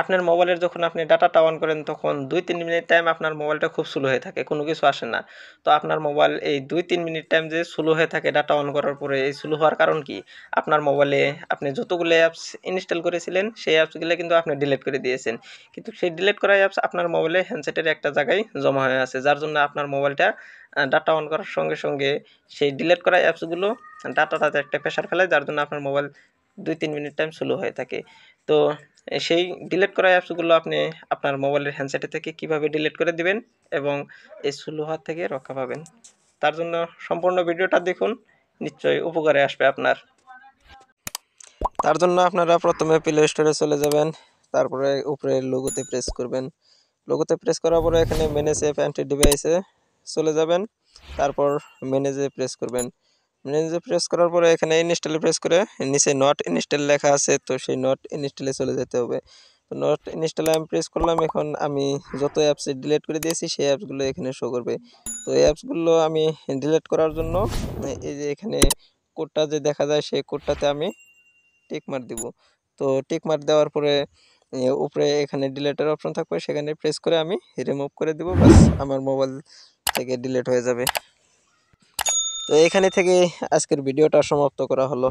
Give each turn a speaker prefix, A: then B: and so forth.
A: আপনার মোবাইলের যখন আপনি ডাটাটা অন করেন তখন 2-3 মিনিট টাইম আপনার মোবাইলটা খুব স্লো হয়ে থাকে, কোনো কিছু আসে না। তো আপনার মোবাইল এই 2-3 মিনিট টাইম যে স্লো হয়ে থাকে ডাটা অন করার পরে, এই স্লো হওয়ার কারণ কি? আপনার মোবাইলে আপনি যতগুলো অ্যাপস ইনস্টল করেছিলেন সেই অ্যাপসগুলো কিন্তু আপনি ডিলিট করে দিয়েছেন। কিন্তু সেই ডিলিট করা অ্যাপস আপনার মোবাইলে হ্যান্ডসেটের একটা জায়গায় জমা হয়ে আছে, যার জন্য আপনার মোবাইলটা ডাটা অন করার সঙ্গে সঙ্গে সেই ডিলিট করা অ্যাপসগুলো ডাটাটাতে একটা প্রেশার ফেলায়, যার জন্য আপনার মোবাইল 2-3 মিনিট টাইম স্লো হয়ে থাকে। তো সেই ডিলিট করা অ্যাপসগুলো আপনি আপনার মোবাইলের হ্যান্ডসেটে থেকে কিভাবে ডিলিট করে দিবেন এবং এই স্লো হওয়া থেকে রক্ষা পাবেন, তার জন্য সম্পূর্ণ ভিডিওটা দেখুন, নিশ্চয়ই উপকারে আসবে আপনার। তার জন্য আপনারা প্রথমে প্লে স্টোরে চলে যাবেন, তারপরে উপরে লোগোতে প্রেস করবেন। লোগোতে প্রেস করার পরে এখানে ম্যানেজ অ্যাপ অ্যান্ড ডিভাইসে চলে যাবেন, তারপর ম্যানেজে প্রেস করবেন। ম্যানেজে প্রেস করার পরে এখানে ইনস্টলে প্রেস করে নিচে নট ইনস্টল লেখা আছে, তো সেই নট ইনস্টলে চলে যেতে হবে। তো নট ইনস্টলে আমি প্রেস করলাম। এখন আমি যত অ্যাপস ডিলিট করে দিয়েছি সেই অ্যাপসগুলো এখানে শো করবে। তো এই অ্যাপসগুলো আমি ডিলিট করার জন্য এই যে এখানে কোডটা যে দেখা যায় সেই কোডটাতে আমি টিক মার দিব। তো টিক মার দেওয়ার পরে উপরে এখানে ডিলিটের অপশন থাকবে, সেখানে প্রেস করে আমি রিমুভ করে দিব, বাস আমার মোবাইল থেকে ডিলিট হয়ে যাবে। তো এখানে থেকে আজকের ভিডিওটা সমাপ্ত করা হলো।